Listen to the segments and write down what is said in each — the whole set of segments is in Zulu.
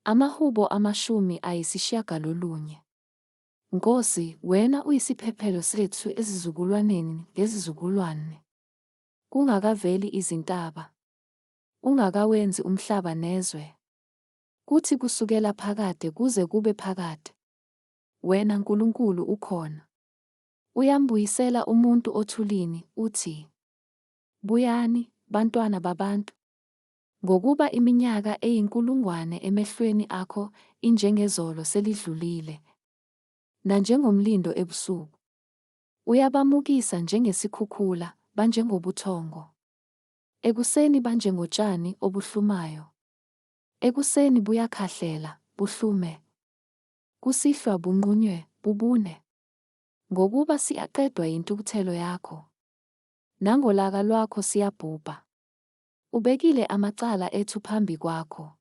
Amahubo 90. Nkosi, wena uyisiphephelo sethu ezizukulwaneni ngezizukulwane. Kungakaveli izintaba, ungakawenzi umhlaba nezwe. Kuthi kusukela phakade kuze kube phakade, wena Nkulunkulu ukhona. Uyambuyisela umuntu othulini, uthi, buyani, bantwana babantu. Ngokuba iminyaka eyinkulungwane emehlweni akho injengezolo selidlulile, nanjengomlindo ebusuku. Uyabamukisa njengesikhukhula, banjengobuthongo. Ekuseni banjengotshani obuhlumayo. Ekuseni buyakhahlela, buhlume. Kusihlwa bunqunywe, bubune. Ngokuba siyaqedwa yintukuthelo yakho. Nangolaka lwakho siyabhubha. Ubekile amacala ethu phambi kwakho.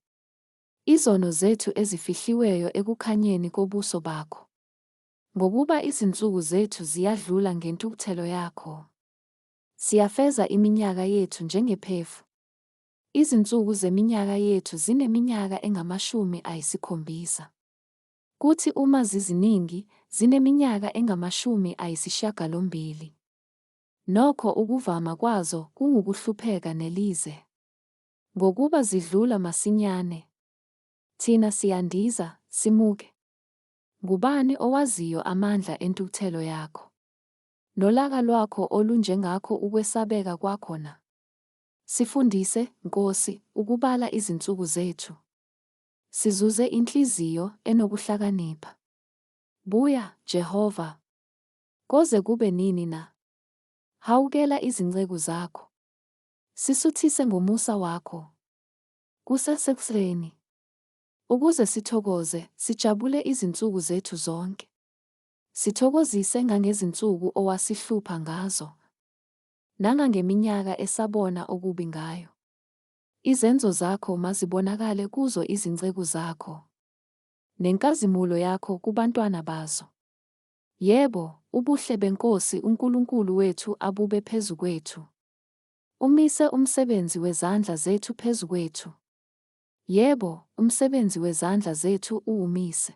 Izono zethu ezifihliweyo ekukhanyeni kobuso bakho. Ngokuba izinsuku zethu ziyadlula ngentukuthelo yakho. Siyafeza iminyaka yethu njengephefu. Izinsuku zeminyaka yethu zineminyaka enga-70. Kuthi uma ziziningi, zineminyaka enga-80. Nokho ukuvama kwazo kungukuhlupheka nelize. Ngokuba zidlula masinyane. Thina siyandiza, simuke. Ngubani owaziyo amandla entukuthelo yakho? Nolaka lwakho olunjengakho ukwesabeka kwakho na? Sifundise, Nkosi, ukubala izinsuku zethu. Sizuze inhliziyo enokuhlakanipha. Buya, Jehova. Koze kube nini na? Hawukela izinceku zakho. Sisuthise ngomusa wakho. Kusesekuseni. Ukuze sithokoze, sijabule izinsuku zethu zonke. Sithokozise ngangezinsuku owasihlupha ngazo. Nangangeminyaka esabona okubi ngayo. Izenzo zakho mazibonakale kuzo izinceku zakho. Nenkazimulo yakho kubantwana bazo. Yebo, ubuhle beNkosi uNkulunkulu wethu abube phezu kwethu. Umise umsebenzi wezandla zethu phezu kwethu. Yebo, umsebenzi wezandla zethu uwumise.